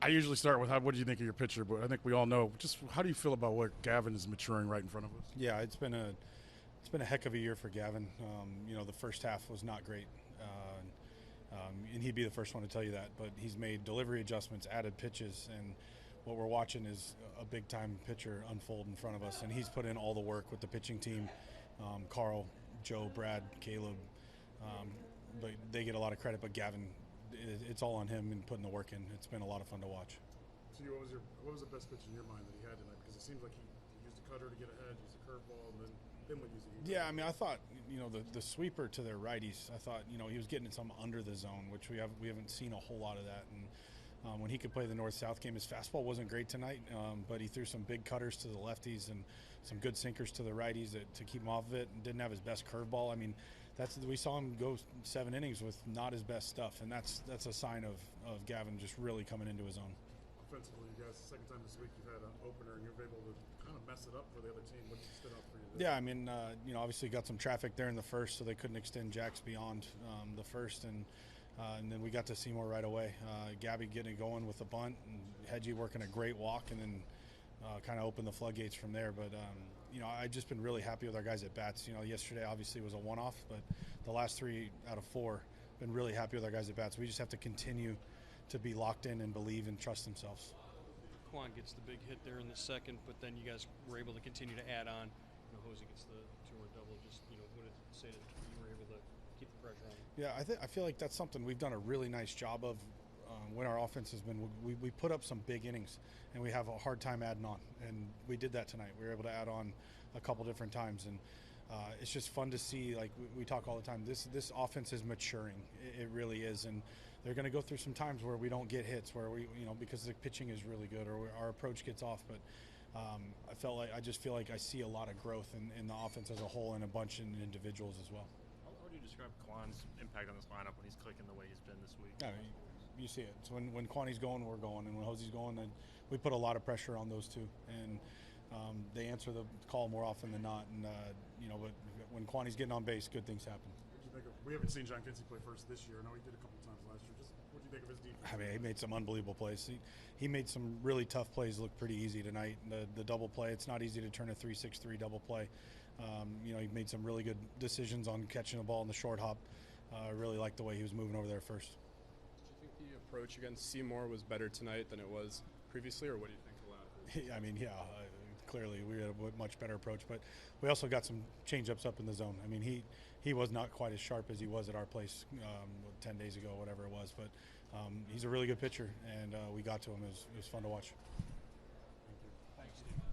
I usually start with what do you think of your pitcher, but I think we all know. Just how do you feel about what Gavin is maturing right in front of us? Yeah, it's been a heck of a year for Gavin. The first half was not great, and he'd be the first one to tell you that. But he's made delivery adjustments, added pitches, and what we're watching is a big time pitcher unfold in front of us. And he's put in all the work with the pitching team, Carl, Joe, Brad, Caleb. Um, but they get a lot of credit. But Gavin, it's all on him and putting the work in. It's been a lot of fun to watch. So what was the best pitch in your mind that he had tonight? Because it seems like he used a cutter to get ahead, used a curveball, and then what used it? Yeah, I mean, I thought the sweeper to their righties. I thought he was getting some under the zone, which we haven't seen a whole lot of that. And when he could play the north-south game, his fastball wasn't great tonight, but he threw some big cutters to the lefties and some good sinkers to the righties to keep him off of it. And didn't have his best curveball. I mean, we saw him go 7 innings with not his best stuff, and that's a sign of Gavin just really coming into his own. Offensively, you guys, the second time this week you've had an opener and you're able to kind of mess it up for the other team. What stood out for you today? Yeah, I mean, obviously got some traffic there in the first, so they couldn't extend jacks beyond the first, and then we got to Seymour right away. Gabby getting it going with a bunt, and Hedgie working a great walk, and then kind of opened the floodgates from there. But I've just been really happy with our guys at bats. Yesterday obviously was a one-off, but the last 3 out of 4 been really happy with our guys at bats. We just have to continue to be locked in and believe and trust themselves. Quan gets the big hit there in the second, but then you guys were able to continue to add on. Jose gets the 2-run double. Just what did it say that you were able to keep the pressure on? Yeah, I feel like that's something we've done a really nice job of. When our offense has been, we put up some big innings, and we have a hard time adding on, and we did that tonight. We were able to add on a couple different times, and it's just fun to see. Like we talk all the time, this offense is maturing. It really is, and they're going to go through some times where we don't get hits, where we because the pitching is really good or our approach gets off. But I just feel like I see a lot of growth in the offense as a whole and a bunch of individuals as well. How do you describe Quan's impact on this lineup when he's clicking the way he's been this week? I mean, you see it. So when Quani's going, we're going, and when Jose's going, then we put a lot of pressure on those two, and they answer the call more often than not. And but when Quani's getting on base, good things happen. We haven't seen John Kinsey play first this year. I know he did a couple times last year. Just what do you think of his defense? I mean, he made some unbelievable plays. He made some really tough plays look pretty easy tonight. The double play, it's not easy to turn a 3-6-3 double play. He made some really good decisions on catching the ball in the short hop. I really liked the way he was moving over there first. Do you think the approach against Seymour was better tonight than it was previously, or what do you think allowed? I mean, clearly we had a much better approach, but we also got some change-ups up in the zone. I mean, he was not quite as sharp as he was at our place 10 days ago, whatever it was, but he's a really good pitcher, and we got to him. It was fun to watch.